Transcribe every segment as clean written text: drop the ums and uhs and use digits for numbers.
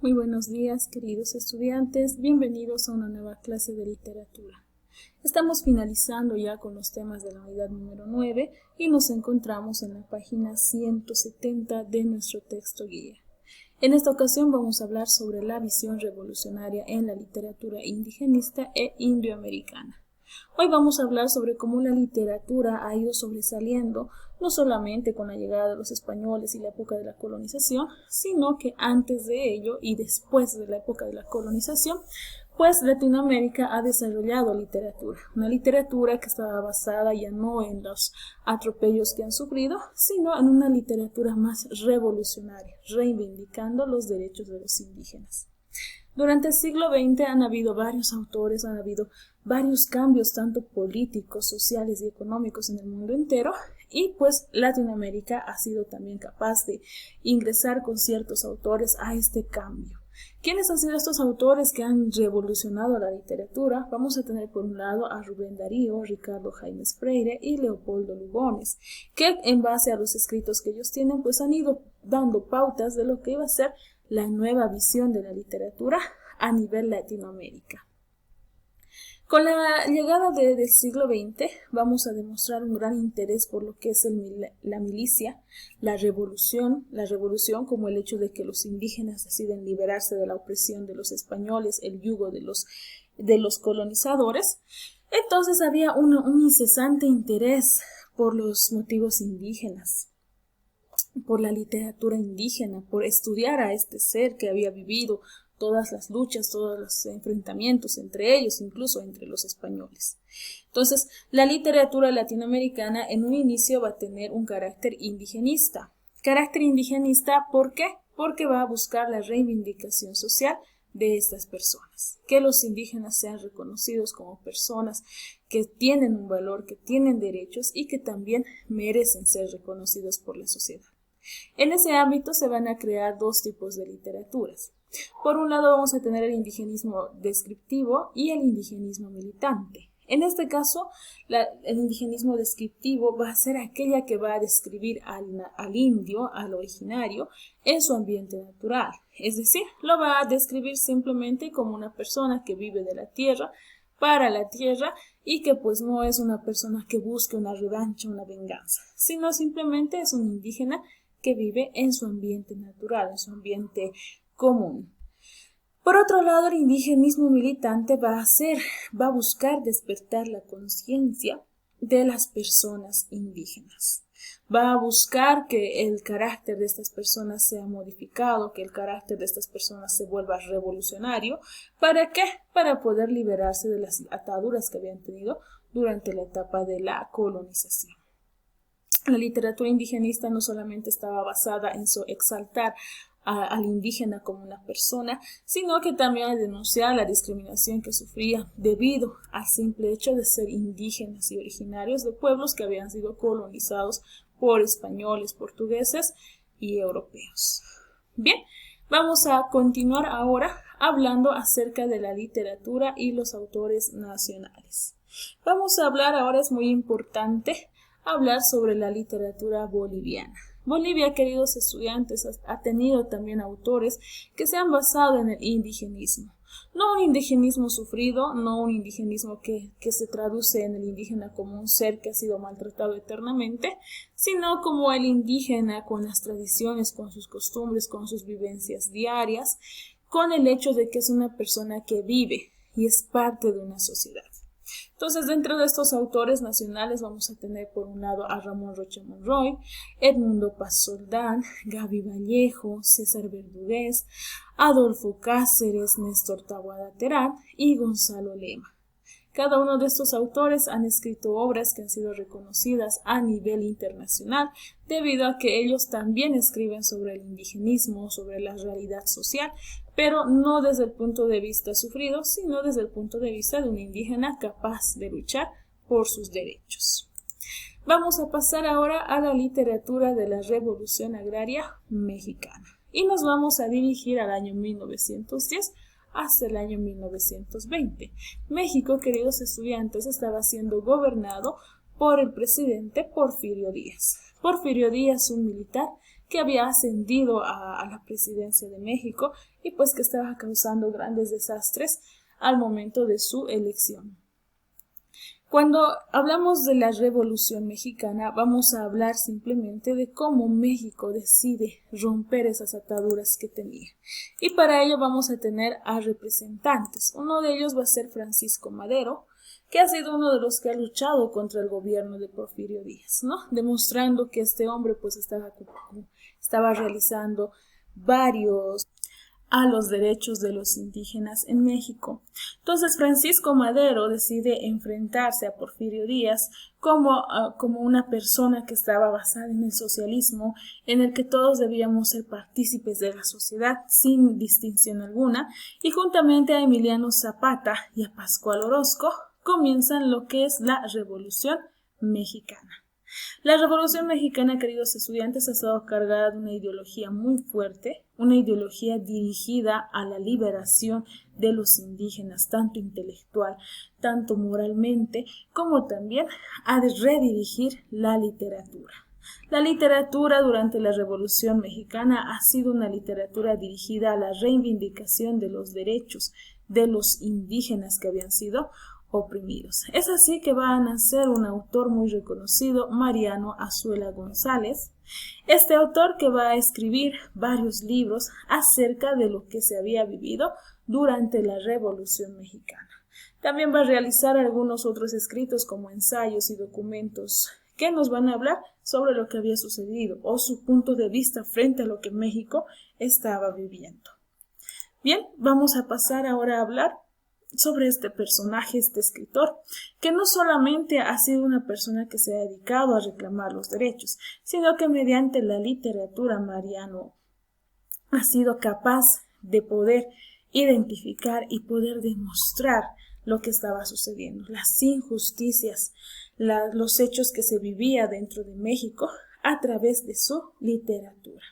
Muy buenos días, queridos estudiantes. Bienvenidos a una nueva clase de literatura. Estamos finalizando ya con los temas de la unidad número 9 y nos encontramos en la página 170 de nuestro texto guía. En esta ocasión vamos a hablar sobre la visión revolucionaria en la literatura indigenista e indioamericana. Hoy vamos a hablar sobre cómo la literatura ha ido sobresaliendo no solamente con la llegada de los españoles y la época de la colonización, sino que antes de ello y después de la época de la colonización, pues Latinoamérica ha desarrollado literatura, una literatura que estaba basada ya no en los atropellos que han sufrido, sino en una literatura más revolucionaria, reivindicando los derechos de los indígenas. Durante el siglo XX han habido varios autores, han habido varios cambios tanto políticos, sociales y económicos en el mundo entero, y pues Latinoamérica ha sido también capaz de ingresar con ciertos autores a este cambio. ¿Quiénes han sido estos autores que han revolucionado la literatura? Vamos a tener por un lado a Rubén Darío, Ricardo Jaimes Freire y Leopoldo Lugones, que en base a los escritos que ellos tienen, pues han ido dando pautas de lo que iba a ser la nueva visión de la literatura a nivel Latinoamérica. Con la llegada del siglo XX vamos a demostrar un gran interés por lo que es la milicia, la revolución como el hecho de que los indígenas deciden liberarse de la opresión de los españoles, el yugo de los colonizadores. Entonces había un incesante interés por los motivos indígenas, por la literatura indígena, por estudiar a este ser que había vivido todas las luchas, todos los enfrentamientos entre ellos, incluso entre los españoles. Entonces, la literatura latinoamericana en un inicio va a tener un carácter indigenista. ¿Carácter indigenista por qué? Porque va a buscar la reivindicación social de estas personas, que los indígenas sean reconocidos como personas que tienen un valor, que tienen derechos y que también merecen ser reconocidos por la sociedad. En ese ámbito se van a crear dos tipos de literaturas. Por un lado vamos a tener el indigenismo descriptivo y el indigenismo militante. En este caso, el indigenismo descriptivo va a ser aquella que va a describir al indio, al originario, en su ambiente natural. Es decir, lo va a describir simplemente como una persona que vive de la tierra, para la tierra, y que pues no es una persona que busque una revancha, una venganza, sino simplemente es un indígena que vive en su ambiente natural, en su ambiente común. Por otro lado, el indigenismo militante va a buscar despertar la conciencia de las personas indígenas. Va a buscar que el carácter de estas personas sea modificado, que el carácter de estas personas se vuelva revolucionario. ¿Para qué? Para poder liberarse de las ataduras que habían tenido durante la etapa de la colonización. La literatura indigenista no solamente estaba basada en exaltar al indígena como una persona, sino que también denunciar la discriminación que sufría debido al simple hecho de ser indígenas y originarios de pueblos que habían sido colonizados por españoles, portugueses y europeos. Bien, vamos a continuar ahora hablando acerca de la literatura y los autores nacionales. Vamos a hablar ahora, es muy importante hablar sobre la literatura boliviana. Bolivia, queridos estudiantes, ha tenido también autores que se han basado en el indigenismo. No un indigenismo sufrido, no un indigenismo que se traduce en el indígena como un ser que ha sido maltratado eternamente, sino como el indígena con las tradiciones, con sus costumbres, con sus vivencias diarias, con el hecho de que es una persona que vive y es parte de una sociedad. Entonces, dentro de estos autores nacionales vamos a tener por un lado a Ramón Rocha Monroy, Edmundo Paz Soldán, Gaby Vallejo, César Verdugués, Adolfo Cáceres, Néstor Taboada Terán y Gonzalo Lema. Cada uno de estos autores han escrito obras que han sido reconocidas a nivel internacional debido a que ellos también escriben sobre el indigenismo, sobre la realidad social, pero no desde el punto de vista sufrido, sino desde el punto de vista de un indígena capaz de luchar por sus derechos. Vamos a pasar ahora a la literatura de la Revolución Agraria Mexicana y nos vamos a dirigir al año 1910 hasta el año 1920. México, queridos estudiantes, estaba siendo gobernado por el presidente Porfirio Díaz. Porfirio Díaz, un militar que había ascendido a la presidencia de México y pues que estaba causando grandes desastres al momento de su elección. Cuando hablamos de la Revolución Mexicana, vamos a hablar simplemente de cómo México decide romper esas ataduras que tenía. Y para ello vamos a tener a representantes. Uno de ellos va a ser Francisco Madero, que ha sido uno de los que ha luchado contra el gobierno de Porfirio Díaz, ¿no? Demostrando que este hombre pues estaba realizando varios a los derechos de los indígenas en México. Entonces Francisco Madero decide enfrentarse a Porfirio Díaz como una persona que estaba basada en el socialismo, en el que todos debíamos ser partícipes de la sociedad sin distinción alguna, y juntamente a Emiliano Zapata y a Pascual Orozco comienzan lo que es la Revolución Mexicana. La Revolución Mexicana, queridos estudiantes, ha estado cargada de una ideología muy fuerte, una ideología dirigida a la liberación de los indígenas, tanto intelectual, tanto moralmente, como también a redirigir la literatura. La literatura durante la Revolución Mexicana ha sido una literatura dirigida a la reivindicación de los derechos de los indígenas que habían sido oprimidos. Es así que va a nacer un autor muy reconocido, Mariano Azuela González. Este autor que va a escribir varios libros acerca de lo que se había vivido durante la Revolución Mexicana. También va a realizar algunos otros escritos como ensayos y documentos que nos van a hablar sobre lo que había sucedido o su punto de vista frente a lo que México estaba viviendo. Bien, vamos a pasar ahora a hablar sobre este personaje, este escritor, que no solamente ha sido una persona que se ha dedicado a reclamar los derechos, sino que mediante la literatura Mariano ha sido capaz de poder identificar y poder demostrar lo que estaba sucediendo, las injusticias, los hechos que se vivía dentro de México a través de su literatura.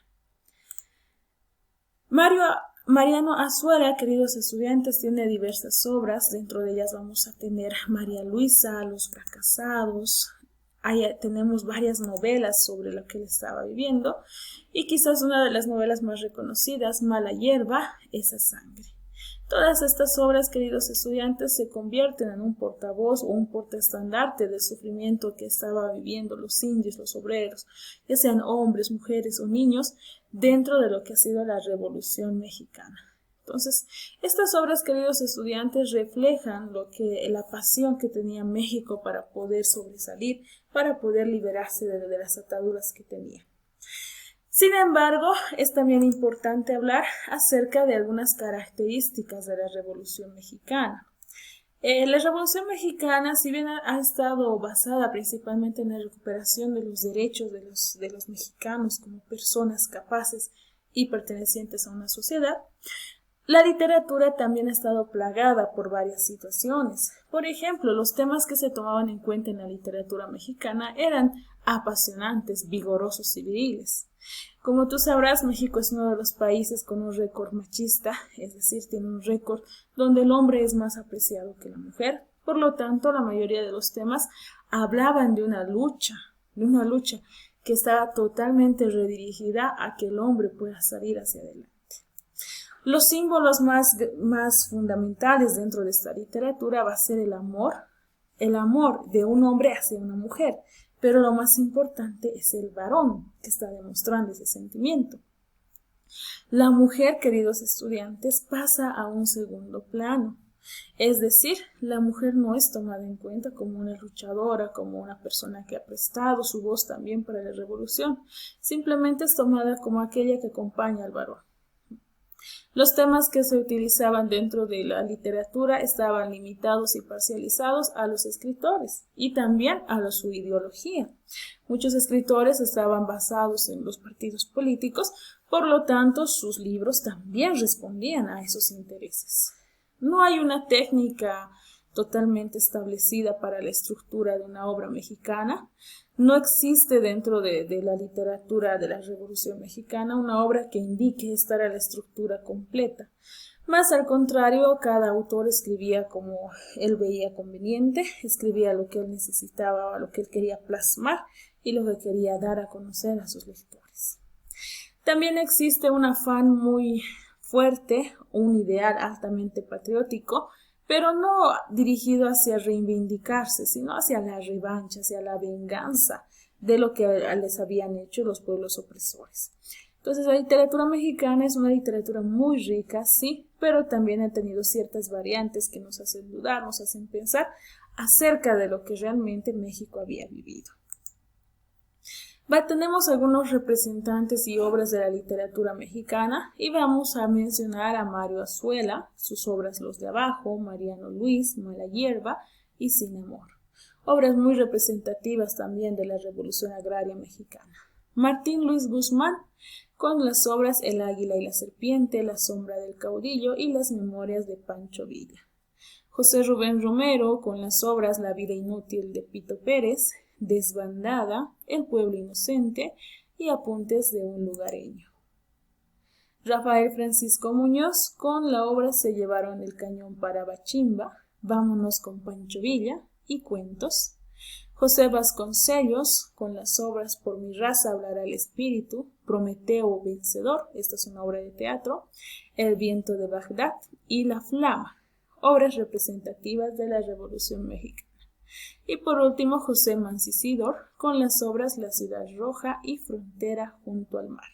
Mariano Azuela, queridos estudiantes, tiene diversas obras. Dentro de ellas vamos a tener María Luisa, Los Fracasados. Ahí tenemos varias novelas sobre lo que él estaba viviendo. Y quizás una de las novelas más reconocidas, Mala Hierba, Esa Sangre. Todas estas obras, queridos estudiantes, se convierten en un portavoz o un portaestandarte del sufrimiento que estaban viviendo los indios, los obreros, ya sean hombres, mujeres o niños, dentro de lo que ha sido la Revolución Mexicana. Entonces, estas obras, queridos estudiantes, reflejan la pasión que tenía México para poder sobresalir, para poder liberarse de las ataduras que tenía. Sin embargo, es también importante hablar acerca de algunas características de la Revolución Mexicana. La Revolución Mexicana, si bien ha estado basada principalmente en la recuperación de los derechos de los mexicanos como personas capaces y pertenecientes a una sociedad, la literatura también ha estado plagada por varias situaciones. Por ejemplo, los temas que se tomaban en cuenta en la literatura mexicana eran apasionantes, vigorosos y viriles. Como tú sabrás, México es uno de los países con un récord machista, es decir, tiene un récord donde el hombre es más apreciado que la mujer. Por lo tanto, la mayoría de los temas hablaban de una lucha que estaba totalmente redirigida a que el hombre pueda salir hacia adelante. Los símbolos más fundamentales dentro de esta literatura va a ser el amor de un hombre hacia una mujer, pero lo más importante es el varón que está demostrando ese sentimiento. La mujer, queridos estudiantes, pasa a un segundo plano, es decir, la mujer no es tomada en cuenta como una luchadora, como una persona que ha prestado su voz también para la revolución, simplemente es tomada como aquella que acompaña al varón. Los temas que se utilizaban dentro de la literatura estaban limitados y parcializados a los escritores y también a su ideología. Muchos escritores estaban basados en los partidos políticos, por lo tanto sus libros también respondían a esos intereses. No hay una técnica totalmente establecida para la estructura de una obra mexicana. No existe dentro de la literatura de la Revolución Mexicana una obra que indique esta era la estructura completa. Más al contrario, cada autor escribía como él veía conveniente, escribía lo que él necesitaba, lo que él quería plasmar y lo que quería dar a conocer a sus lectores. También existe un afán muy fuerte, un ideal altamente patriótico, pero no dirigido hacia reivindicarse, sino hacia la revancha, hacia la venganza de lo que les habían hecho los pueblos opresores. Entonces, la literatura mexicana es una literatura muy rica, sí, pero también ha tenido ciertas variantes que nos hacen dudar, nos hacen pensar acerca de lo que realmente México había vivido. Tenemos algunos representantes y obras de la literatura mexicana y vamos a mencionar a Mario Azuela, sus obras Los de Abajo, Mariano Luis, Mala Hierba y Sin Amor. Obras muy representativas también de la Revolución Agraria Mexicana. Martín Luis Guzmán, con las obras El Águila y la Serpiente, La Sombra del Caudillo y Las Memorias de Pancho Villa. José Rubén Romero, con las obras La Vida Inútil de Pito Pérez, Desbandada, El Pueblo Inocente y Apuntes de un Lugareño. Rafael Francisco Muñoz, con la obra Se llevaron el cañón para Bachimba, Vámonos con Pancho Villa y Cuentos. José Vasconcellos, con las obras Por mi raza hablará el espíritu, Prometeo vencedor, esta es una obra de teatro, El viento de Bagdad y La flama, obras representativas de la Revolución Mexicana. Y por último, José Mancisidor, con las obras La ciudad roja y Frontera junto al mar.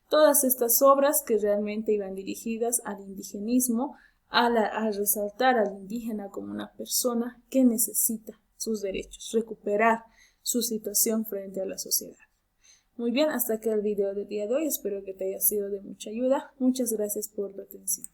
Todas estas obras que realmente iban dirigidas al indigenismo, a resaltar al indígena como una persona que necesita sus derechos, recuperar su situación frente a la sociedad. Muy bien, hasta aquí el video del día de hoy. Espero que te haya sido de mucha ayuda. Muchas gracias por tu atención.